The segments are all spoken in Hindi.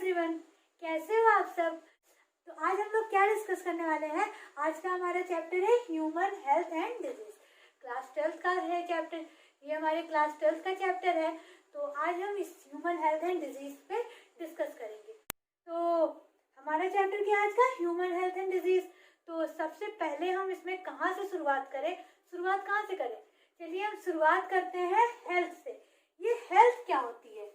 एवरीवन, कैसे हो आप सब। तो आज हम लोग क्या डिस्कस करने वाले हैं। आज का हमारा चैप्टर है human health and disease. Class 12 का है चैप्टर, ये हमारे क्लास 12 का चैप्टर है। तो आज हम इस ह्यूमन हेल्थ एंड डिजीज पे डिस्कस करेंगे। तो हमारा चैप्टर क्या है आज का, ह्यूमन हेल्थ एंड डिजीज। तो सबसे पहले हम इसमें कहाँ से शुरुआत करें, शुरुआत कहाँ से करें। चलिए हम शुरुआत करते हैं हेल्थ से। ये हेल्थ क्या होती है,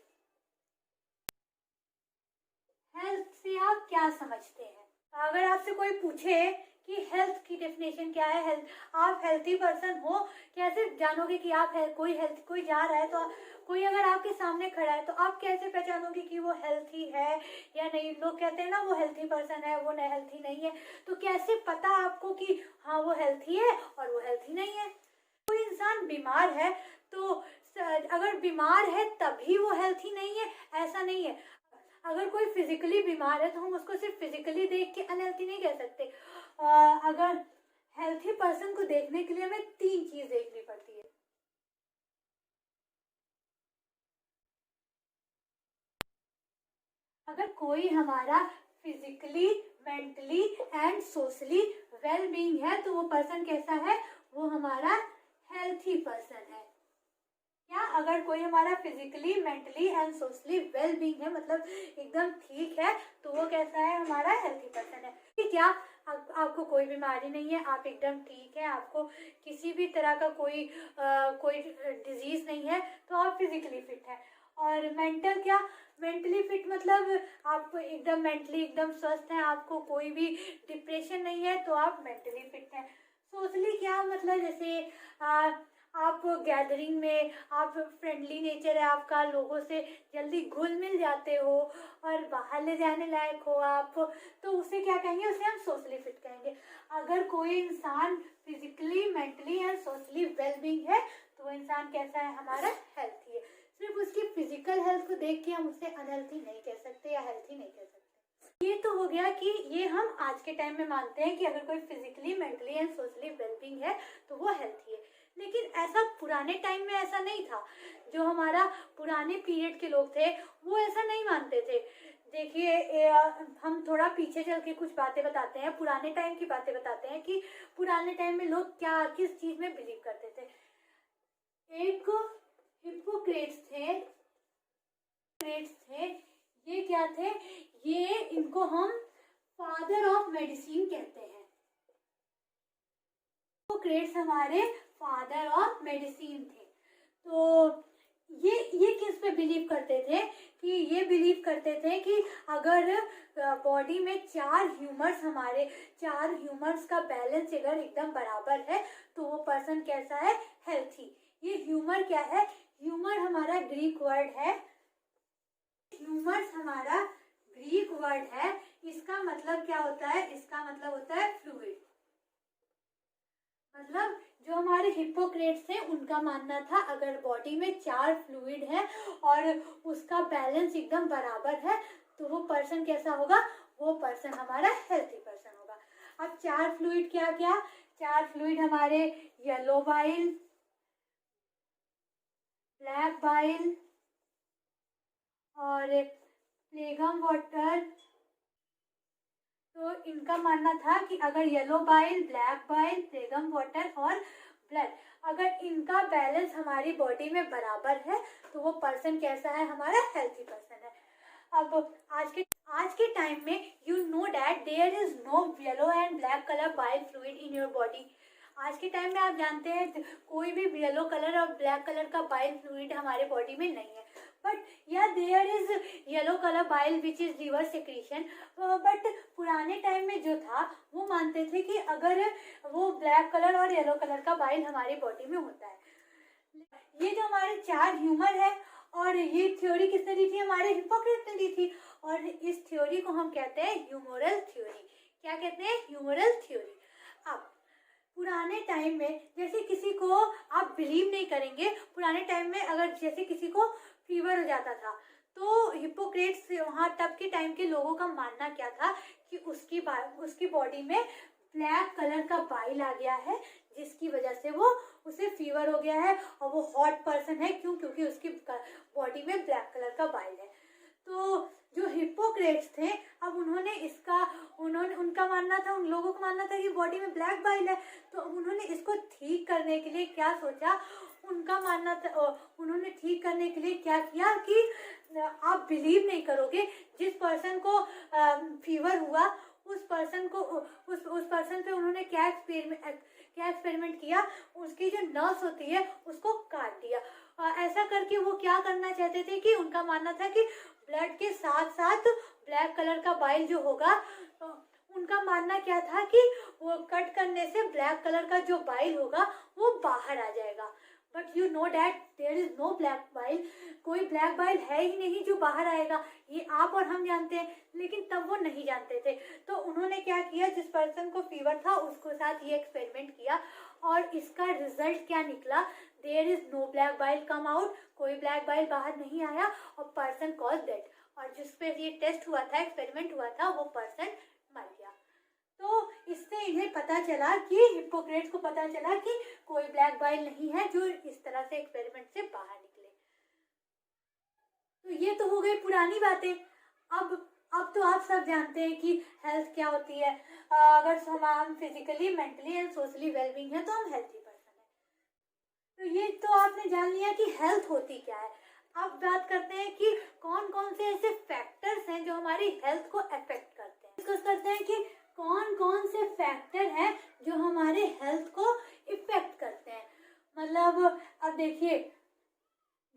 हेल्थ से आप क्या समझते हैं। अगर आपसे कोई पूछे कि हेल्थ की डेफिनेशन क्या है, हेल्थ, आप हेल्थी पर्सन हो, कैसे जानोगे कि आप कोई जा रहा है, तो कोई अगर आपके सामने खड़ा है तो आप कैसे पहचानोगे कि वो हेल्थी है या नहीं। लोग कहते हैं ना वो हेल्थी पर्सन है, वो नहीं हेल्थी नहीं है। तो कैसे पता आपको कि हाँ वो हेल्थी है और वो हेल्थी नहीं है। कोई इंसान बीमार है तो अगर बीमार है तभी वो हेल्थी नहीं है, ऐसा नहीं है। अगर कोई फिजिकली बीमार है तो हम उसको सिर्फ फिजिकली देख के अनहेल्थी नहीं कह सकते। अगर हेल्थी पर्सन को देखने के लिए हमें 3 चीज देखनी पड़ती है। अगर कोई हमारा physically, mentally and socially well being है तो वो पर्सन कैसा है, वो हमारा हेल्थी पर्सन है। क्या, अगर कोई हमारा physically, mentally and socially well being है, मतलब एकदम ठीक है, तो वो कैसा है, हमारा हेल्थी पर्सन है। कि क्या आपको कोई बीमारी नहीं है, आप एकदम ठीक है, आपको किसी भी तरह का कोई डिजीज नहीं है, तो आप फिजिकली फिट है। और मेंटल क्या, मेंटली फिट मतलब आप एकदम मेंटली एकदम स्वस्थ हैं, आपको कोई भी डिप्रेशन नहीं है, तो आप मेंटली फिट हैं। सोशली क्या मतलब, जैसे आप गैदरिंग में, आप फ्रेंडली नेचर है आपका, लोगों से जल्दी घुल मिल जाते हो और बाहर ले जाने लायक हो आप, तो उसे क्या कहेंगे, उसे हम सोशली फिट कहेंगे। अगर कोई इंसान physically, mentally and socially well being है तो वो इंसान कैसा है, हमारा हेल्थी है। सिर्फ उसकी फिजिकल हेल्थ को देख के हम उसे अनहेल्थी नहीं कह सकते या हेल्थी नहीं कह सकते। ये तो हो गया कि ये हम आज के टाइम में मानते हैं कि अगर कोई physically, mentally and socially well being है तो वो हेल्थी है। लेकिन ऐसा पुराने टाइम में ऐसा नहीं था। जो हमारा पुराने पीरियड के लोग थे वो ऐसा नहीं मानते थे। देखिए हम थोड़ा पीछे चल के कुछ बातें बताते हैं, पुराने टाइम की बातें बताते हैं कि पुराने टाइम में लोग क्या, किस चीज में बिलीव करते थे। एक हिप्पोक्रेट्स थे, ये क्या थे, ये इनको हम फादर ऑफ मेडिसिन कहते हैं। हिप्पोक्रेट्स हमारे फादर ऑफ मेडिसिन थे। तो ये किस पे बिलीव करते थे, कि ये बिलीव करते थे कि अगर बॉडी में 4 ह्यूमर्स का बैलेंस अगर एकदम बराबर है तो वो पर्सन कैसा है, हेल्थी। ये ह्यूमर क्या है, ह्यूमर हमारा ग्रीक वर्ड है। ह्यूमर्स हमारा ग्रीक वर्ड है। इसका मतलब क्या होता है, इसका मतलब होता है फ्लूइड। मतलब जो हमारे हिप्पोक्रेट्स थे उनका मानना था अगर बॉडी में 4 फ्लूइड है और उसका बैलेंस एकदम बराबर है तो वो पर्सन कैसा होगा, वो पर्सन हमारा हेल्थी पर्सन होगा। अब 4 फ्लूइड क्या क्या, 4 फ्लूइड हमारे येलो बाइल, ब्लैक बाइल और प्लेगम वाटर। तो इनका मानना था कि अगर yellow bile, black bile, phlegm water और ब्लड, अगर इनका बैलेंस हमारी बॉडी में बराबर है तो वो पर्सन कैसा है, हमारा हेल्थी पर्सन है। अब आज के टाइम में you know that there is no yellow and black colour bile fluid in your body. आज के टाइम में आप जानते हैं कोई भी येलो कलर और ब्लैक कलर का बाइल फ्लूइड हमारे बॉडी में नहीं है। बट या there is yellow colour bile which is liver secretion. But पुराने टाइम में जो था वो मानते थे कि अगर वो ब्लैक कलर और येलो कलर का बाइल हमारी बॉडी में होता है। ये जो हमारे 4 ह्यूमर है, और ये थ्योरी किसने दी थी, हमारे हिप्पोक्रेट्स ने दी थी। और इस थ्योरी को हम कहते हैं ह्यूमरल थ्योरी। क्या कहते हैं, ह्यूमरल थ्योरी। अब पुराने टाइम में जैसे किसी को, आप बिलीव नहीं करेंगे, पुराने टाइम में अगर जैसे किसी को फीवर हो जाता था तो हिप्पोक्रेट्स, वहाँ तब के टाइम के लोगों का मानना क्या था कि उसकी बॉडी में ब्लैक कलर का बाइल आ गया है जिसकी वजह से उसे फीवर हो गया है और वो हॉट पर्सन है। क्यों, क्योंकि उसकी बॉडी में ब्लैक कलर का बाइल है। तो जो हिप्पोक्रेट्स हिप्पोक्रेट्स थे, अब उनका मानना था, उन लोगों का मानना था कि बॉडी में ब्लैक बाइल है, तो उन्होंने इसको ठीक करने के लिए क्या सोचा, उनका मानना था, उन्होंने ठीक करने के लिए क्या किया कि आप बिलीव नहीं करोगे, जिस पर्सन को फीवर हुआ उस पर्सन पे उन्होंने क्या एक्सपेरिमेंट किया, उसकी जो नर्व्स होती है उसको काट दिया। ऐसा करके वो क्या करना चाहते थे कि उनका मानना था कि ब्लड के साथ साथ ब्लैक कलर का बाइल जो होगा, उनका मानना क्या था कि वो कट करने से ब्लैक कलर का जो बाइल होगा वो बाहर आ जाएगा। But you know that there is no black bile, कोई ब्लैक बाइल है ही नहीं जो बाहर आएगा, ये आप और हम जानते हैं, लेकिन तब वो नहीं जानते थे। तो उन्होंने क्या किया, जिस पर्सन को फीवर था उसके साथ ये एक्सपेरिमेंट किया और इसका रिजल्ट क्या निकला, there is no black bile come out, कोई ब्लैक बाइल बाहर नहीं आया और पर्सन कॉज डेड। और जिस पे ये टेस्ट हुआ था, एक्सपेरिमेंट हुआ था, वो पर्सन मर गया। तो इससे इन्हें पता चला कि हिप्पोक्रेट्स को पता चला कि कोई ब्लैक बाइल नहीं है जो इस तरह से एक्सपेरिमेंट से बाहर निकले। तो ये तो हो गई पुरानी बातें। अब तो आप सब जानते हैं कि हेल्थ क्या होती है। अगर हम physically, mentally and socially wellbeing है तो हम हेल्थी पर्सन है। तो ये तो आपने जान लिया कि हेल्थ होती क्या है। अब बात करते हैं कि कौन कौन से ऐसे फैक्टर्स हैं जो हमारी हेल्थ को अफेक्ट करते हैं। डिस्कस करते हैं कि कौन कौन से फैक्टर हैं जो हमारे हेल्थ को इफेक्ट करते हैं। मतलब अब देखिए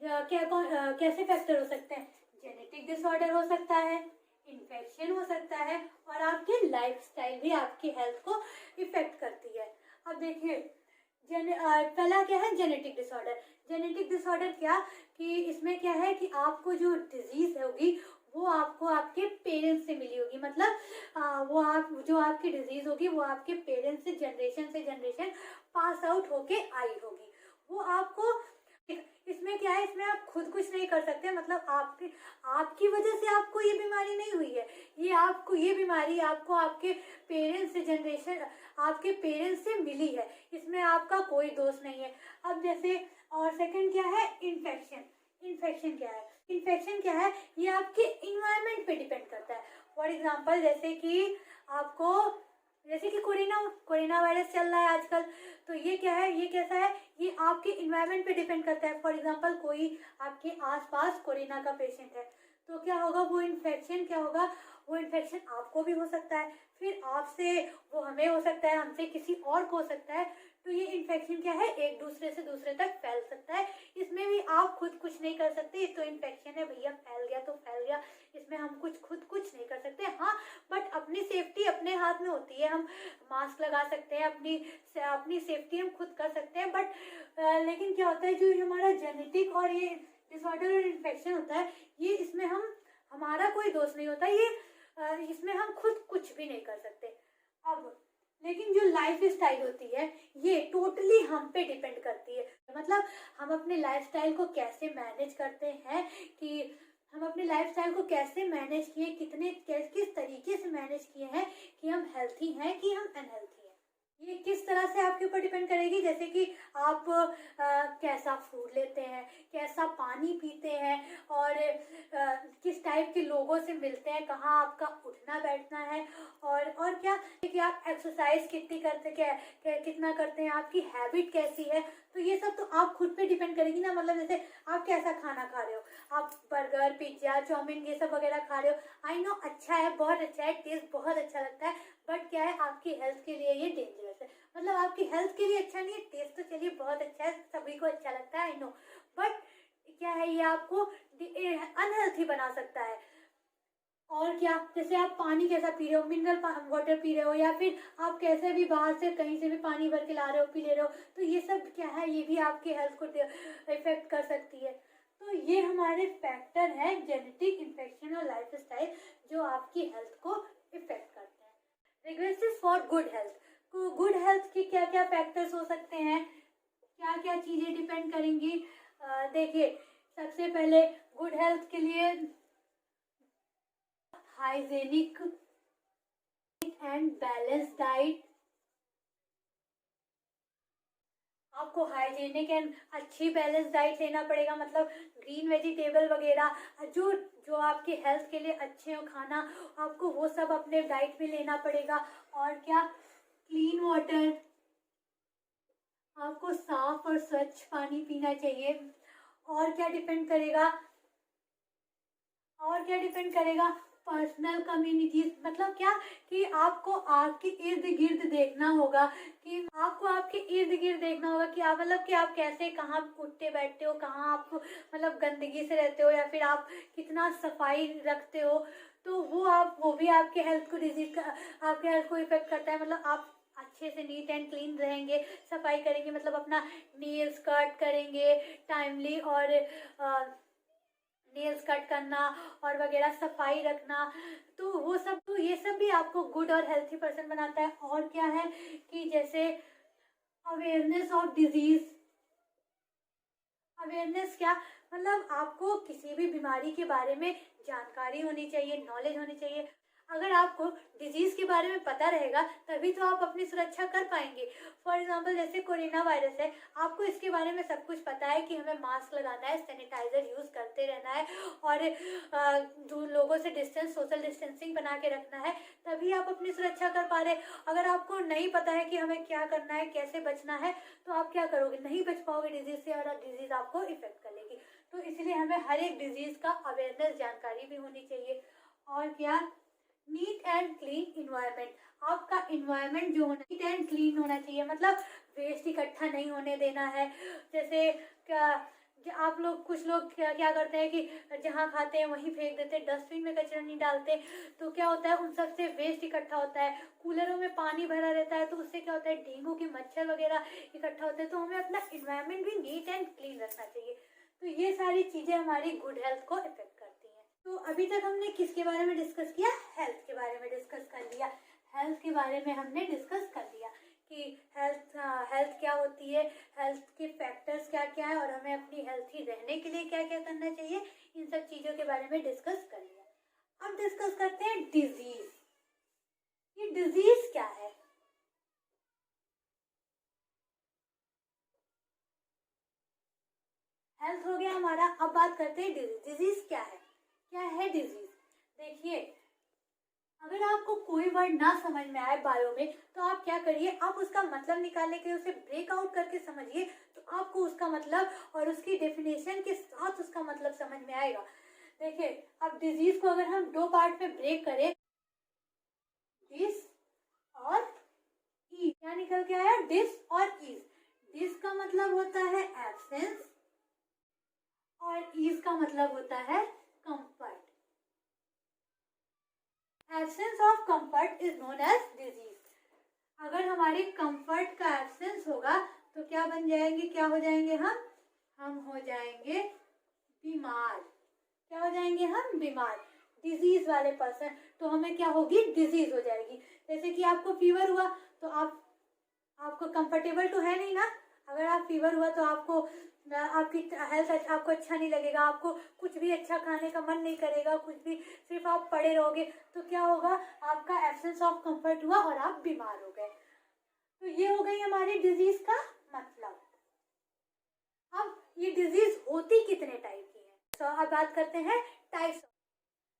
कैसे फैक्टर हो सकते हैं। जेनेटिक डिसऑर्डर हो सकता है, इन्फेक्शन हो सकता है और आपकी लाइफस्टाइल भी आपकी हेल्थ को इफेक्ट करती है। अब देखिए पहला क्या है, जेनेटिक डिसऑर्डर। जेनेटिक डिसऑर्डर क्या कि इसमें क्या है कि आपको जो डिजीज होगी वो आपको आपके पेरेंट्स से मिली होगी। मतलब जो आपकी डिजीज होगी वो आपके पेरेंट्स से जनरेशन पास आउट होके आई होगी। वो आपको, इसमें क्या है, इसमें आप खुद कुछ नहीं कर सकते। मतलब आपकी वजह से आपको ये बीमारी नहीं हुई है, ये बीमारी आपको आपके पेरेंट्स से मिली है, इसमें आपका कोई दोष नहीं है। अब जैसे और सेकंड क्या है, इन्फेक्शन क्या है, ये आपके इन्वायरमेंट पे डिपेंड करता है। फॉर एग्जांपल जैसे कि कोरोना वायरस चल रहा है आजकल, तो ये क्या है, ये कैसा है, ये आपके इन्वायरमेंट पे डिपेंड करता है। फॉर एग्जांपल कोई आपके आसपास कोरोना का पेशेंट है तो क्या होगा, वो इन्फेक्शन आपको भी हो सकता है, फिर आपसे वो हमें हो सकता है, हमसे किसी और को हो सकता है। तो ये इन्फेक्शन क्या है, एक दूसरे से दूसरे तक फैल सकता है। इसमें भी आप खुद कुछ नहीं कर सकते, ये तो इन्फेक्शन है भैया, फैल गया तो फैल गया, इसमें हम खुद कुछ नहीं कर सकते। हाँ, बट अपनी सेफ्टी अपने हाथ में होती है। हम मास्क लगा सकते हैं, अपनी सेफ्टी हम खुद कर सकते हैं। बट लेकिन क्या होता है, जो हमारा जेनेटिक और ये डिसऑर्डर और इन्फेक्शन होता है, ये इसमें हमारा कोई दोष नहीं होता, इसमें हम खुद कुछ भी नहीं कर सकते। अब लेकिन जो लाइफ स्टाइल होती है ये टोटली हम पे डिपेंड करती है। मतलब हम अपने लाइफ स्टाइल को कैसे मैनेज करते हैं, कि हम अपने लाइफ स्टाइल को कैसे मैनेज किए, किस तरीके से मैनेज किए हैं कि हम हेल्थी हैं कि हम अनहेल्थी हैं, ये किस तरह से आपके ऊपर डिपेंड करेगी। जैसे कि आप कैसा फूड लेते हैं, कैसा पानी पीते हैं और किस टाइप के लोगों से मिलते हैं, कहाँ आपका उठना बैठना है और क्या कि आप एक्सरसाइज कितना करते हैं, आपकी हैबिट कैसी है। तो ये सब तो आप खुद पे डिपेंड करेगी ना। मतलब जैसे आप कैसा खाना खा रहे हो, आप बर्गर, पिज्जा, चाउमीन ये सब वगैरह खा रहे हो, आई नो अच्छा है, बहुत अच्छा है, टेस्ट बहुत अच्छा लगता है, बट क्या है, आपकी हेल्थ के लिए ये डेंजरस है। मतलब आपकी हेल्थ के लिए अच्छा नहीं है, टेस्ट तो चलिए बहुत अच्छा है, सभी को अच्छा लगता है, आई नो, बट क्या है, ये आपको अनहेल्थी बना सकता है। और क्या, जैसे आप पानी कैसा पी रहे हो, मिनरल वाटर पी रहे हो, या फिर आप कैसे भी बाहर से कहीं से भी पानी भर के ला रहे हो, पी ले रहे हो, तो ये सब क्या है, ये भी आपके हेल्थ को इफेक्ट कर सकती है। तो ये हमारे फैक्टर हैं, जेनेटिक, इन्फेक्शन और लाइफस्टाइल, जो आपकी हेल्थ को इफेक्ट करते हैं। रिग्रेसिस for good health, good health की क्या क्या फैक्टर्स हो सकते हैं, क्या क्या चीजें डिपेंड करेंगी। देखिए सबसे पहले गुड हेल्थ के लिए हाइजेनिक एंड बैलेंस डाइट, आपको हाइजेनिक एंड अच्छी बैलेंस डाइट लेना पड़ेगा। मतलब ग्रीन वेजिटेबल वगैरह, जो जो आपके हेल्थ के लिए अच्छे हो खाना, आपको वो सब अपने डाइट में लेना पड़ेगा। और क्या, क्लीन वाटर, आपको साफ और स्वच्छ पानी पीना चाहिए। और क्या डिपेंड करेगा, और क्या डिपेंड करेगा, पर्सनल कम्युनिटीज, मतलब क्या कि आपको आपके इर्द गिर्द देखना होगा, कि आपको आपके इर्द गिर्द देखना होगा कि आप मतलब कि आप कैसे कहाँ उठते बैठते हो, कहाँ आप मतलब गंदगी से रहते हो, या फिर आप कितना सफाई रखते हो। तो वो भी आपके हेल्थ को आपके हेल्थ को इफेक्ट करता है। मतलब आप अच्छे से नीट एंड क्लीन रहेंगे, सफाई करेंगे, मतलब अपना नेल्स कट करेंगे टाइमली, और नेल्स कट करना और वगैरह सफाई रखना, तो वो सब, तो ये सब भी आपको गुड और हेल्थी पर्सन बनाता है। और क्या है कि जैसे अवेयरनेस ऑफ डिजीज, अवेयरनेस क्या, मतलब आपको किसी भी बीमारी के बारे में जानकारी होनी चाहिए, नॉलेज होनी चाहिए। अगर आपको डिजीज के बारे में पता रहेगा तभी तो आप अपनी सुरक्षा कर पाएंगे। फॉर एग्जांपल जैसे कोरोना वायरस है, आपको इसके बारे में सब कुछ पता है कि हमें मास्क लगाना है, सैनिटाइजर यूज करते रहना है, और लोगों से डिस्टेंस, सोशल डिस्टेंसिंग बना के रखना है, तभी आप अपनी सुरक्षा कर पा रहे। अगर आपको नहीं पता है कि हमें क्या करना है, कैसे बचना है, तो आप क्या करोगे, नहीं बच पाओगे डिजीज से, और डिजीज आपको इफेक्ट कर लेगी। तो इसलिए हमें हर एक डिजीज का अवेयरनेस, जानकारी भी होनी चाहिए। और क्या, नीट एंड क्लीन इन्वायरमेंट, आपका इन्वायरमेंट जो होना नीट एंड क्लीन होना चाहिए, मतलब वेस्ट इकट्ठा नहीं होने देना है। जैसे क्या, आप लोग, कुछ लोग क्या करते हैं कि जहाँ खाते हैं वहीं फेंक देते हैं, डस्टबिन में कचरा नहीं डालते, तो क्या होता है उन सब से वेस्ट इकट्ठा होता है। कूलरों में पानी भरा रहता है, तो उससे क्या होता है, डेंगू के मच्छर वगैरह इकट्ठा होते हैं। तो हमें अपना इन्वायरमेंट भी नीट एंड क्लीन रखना चाहिए। तो ये सारी चीजें हमारी गुड हेल्थ को इफेक्ट करती हैं। तो अभी तक हमने किसके बारे में डिस्कस किया, हेल्थ के बारे में डिस्कस कर लिया। हेल्थ के बारे में हमने डिस्कस कर लिया कि हेल्थ क्या होती है, हेल्थ के फैक्टर्स क्या क्या है, और हमें अपनी हेल्थी रहने के लिए क्या क्या करना चाहिए, इन सब चीजों के बारे में डिस्कस कर लिया। अब डिस्कस करते हैं डिजीज। ये डिजीज क्या है, हेल्थ हो गया हमारा। अब बात करते हैं डिजीज। डिजीज क्या है, क्या है डिजीज। देखिए, अगर आपको कोई वर्ड ना समझ में आए बायो में, तो आप क्या करिए, आप उसका मतलब निकालने के लिए उसे ब्रेक आउट करके समझिए, तो आपको उसका मतलब और उसकी डेफिनेशन के साथ उसका मतलब समझ में आएगा। देखिए, अब डिजीज को अगर हम दो पार्ट में ब्रेक करें, डिस और ई, क्या निकल के आया, डिस और ईज। डिस का मतलब होता है एब्सेंस, और ईज का मतलब होता है comfort. Absence of comfort is known as disease. अगर हमारे कंफर्ट का एब्सेंस होगा तो क्या बन जाएंगे, क्या हो जाएंगे हम हो जाएंगे बीमार। क्या हो जाएंगे हम, बीमार। डिजीज वाले पर्सन, तो हमें क्या होगी, डिजीज हो जाएगी। जैसे कि आपको फीवर हुआ, तो आपको कंफर्टेबल तो है नहीं ना। अगर आप फीवर हुआ तो आपकी हेल्थ आपको अच्छा नहीं लगेगा, आपको कुछ भी अच्छा खाने का मन नहीं करेगा, कुछ भी, सिर्फ आप पड़े रहोगे, तो क्या होगा, आपका एब्सेंस ऑफ कंफर्ट हुआ और आप बीमार हो गए। तो ये हो गई हमारी डिजीज का मतलब। अब ये डिजीज होती कितने टाइप की है, तो अब बात करते हैं टाइप्स।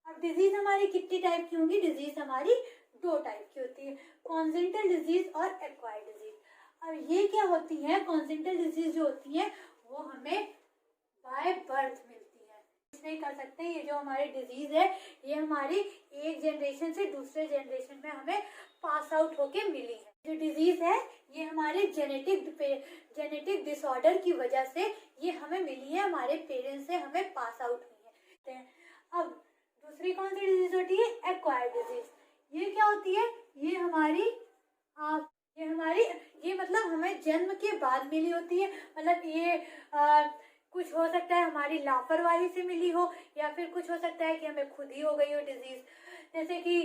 अब डिजीज हमारी कितनी टाइप की होंगी, डिजीज हमारी दो टाइप की होती है, कॉन्जेनिटल डिजीज और एक्वायर्ड डिजीज। अब ये क्या होती है, कॉन्जेनिटल डिजीज जो होती है वो हमें बाय बर्थ मिलती है, कुछ नहीं कर सकते। ये जो हमारी डिजीज है, ये हमारी एक जनरेशन से दूसरे जनरेशन में हमें पास आउट होके मिली है। जो डिजीज है ये हमारे जेनेटिक डिसऑर्डर की वजह से ये हमें मिली है, हमारे पेरेंट्स से हमें पास आउट हुई है। अब दूसरी कौन सी डिजीज होती है, एक्वायर्ड डिजीज। ये क्या होती है, ये मतलब हमें जन्म के बाद मिली होती है। मतलब ये कुछ हो सकता है हमारी लापरवाही से मिली हो, या फिर कुछ हो सकता है कि हमें खुद ही हो गई हो डिजीज। जैसे कि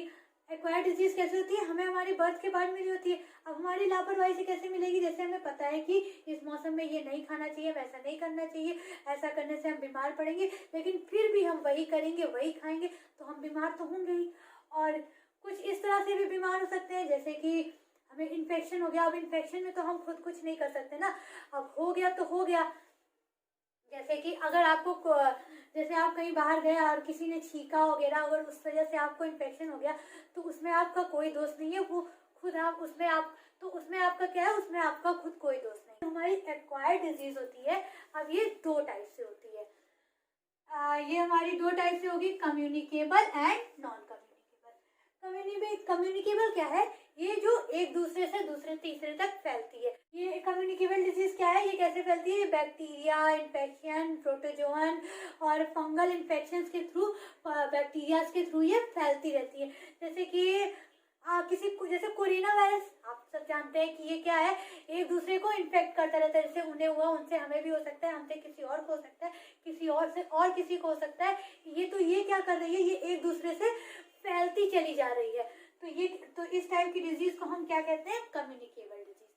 एक्वायर्ड डिजीज कैसे होती है, हमें हमारी बर्थ के बाद मिली होती है। अब हमारी लापरवाही से कैसे मिलेगी, जैसे हमें पता है कि इस मौसम में ये नहीं खाना चाहिए, वैसा नहीं करना चाहिए, ऐसा करने से हम बीमार पड़ेंगे, लेकिन फिर भी हम वही करेंगे, वही खाएंगे, तो हम बीमार तो होंगे ही। और कुछ इस तरह से भी बीमार हो सकते हैं, जैसे कि हमें इन्फेक्शन हो गया। अब इन्फेक्शन में तो हम खुद कुछ नहीं कर सकते ना, अब हो गया तो हो गया, जैसे कि अगर आपको जैसे आप कहीं बाहर गए और किसी ने छींका वगैरह, अगर उस वजह से आपको इन्फेक्शन हो गया तो उसमें आपका कोई दोष नहीं है, वो खुद आप उसमें आप तो उसमें आपका क्या है, उसमें आपका खुद कोई दोष नहीं। हमारी एक्वायर्ड डिजीज होती है, अब ये 2 टाइप से होती है। ये हमारी 2 टाइप से होगी, communicable and non communicable. Communicable क्या है, ये जो एक दूसरे से दूसरे तीसरे तक फैलती है। ये कम्युनिकेबल डिजीज क्या है, ये कैसे फैलती है, बैक्टीरिया इन्फेक्शन, प्रोटोजोन और फंगल इन्फेक्शन के थ्रू, बैक्टीरिया के थ्रू ये फैलती रहती है। जैसे कि किसी को, जैसे कोरोना वायरस आप सब जानते हैं कि ये क्या है, एक दूसरे को इन्फेक्ट करता रहता है। जैसे उन्हें हुआ उनसे हमें भी हो सकता है, हमसे किसी और को हो सकता है, किसी और से और किसी को हो सकता है। ये क्या कर रही है, ये एक दूसरे से फैलती चली जा रही है। तो इस टाइप की डिजीज को हम क्या कहते हैं, communicable disease.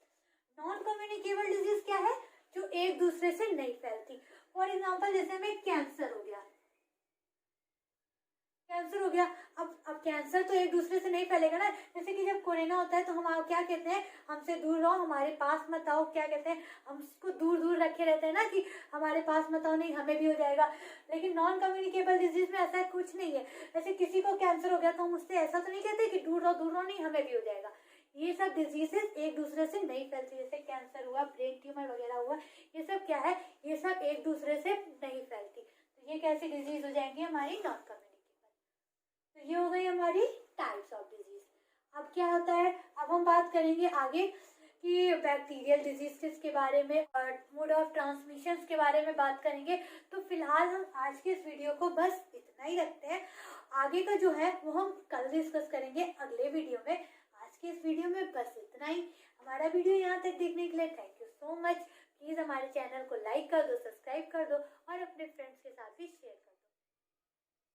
Non communicable disease क्या है, जो एक दूसरे से नहीं फैलती। फॉर एग्जाम्पल जैसे हमें कैंसर हो गया, अब कैंसर तो एक दूसरे से नहीं फैलेगा ना। जैसे कि जब कोरोना होता है तो हम क्या कहते हैं, हमसे दूर रहो, हमारे पास मत आओ, क्या कहते हैं, हम उसको दूर दूर रखे रहते हैं ना कि हमारे पास मत आओ, नहीं हमें भी हो जाएगा। लेकिन नॉन कम्युनिकेबल डिजीज में ऐसा कुछ नहीं है। जैसे किसी को कैंसर हो गया तो हम उससे ऐसा तो नहीं कहते कि दूर रहो नहीं हमें भी हो जाएगा। ये सब डिजीजेस एक दूसरे से नहीं फैलती। जैसे कैंसर हुआ, ब्रेन ट्यूमर वगैरह हुआ, ये सब क्या है, ये सब एक दूसरे से नहीं फैलती। तो ये कैसी डिजीज हो जाएंगी, हमारी नॉन कम्युनिकेबल। तो ये हो गई हमारी टाइप्स ऑफ डिजीज। अब क्या होता है, अब हम बात करेंगे आगे कि बैक्टीरियल डिजीज के बारे में और मोड ऑफ ट्रांसमिशन के बारे में बात करेंगे। तो फिलहाल हम आज के इस वीडियो को बस इतना ही रखते हैं। आगे का जो है वो हम कल डिस्कस करेंगे अगले वीडियो में। आज के इस वीडियो में बस इतना ही। हमारा वीडियो यहाँ तक देखने के लिए thank you so much. Please हमारे चैनल को लाइक कर दो, सब्सक्राइब कर दो और अपने फ्रेंड्स के साथ भी शेयर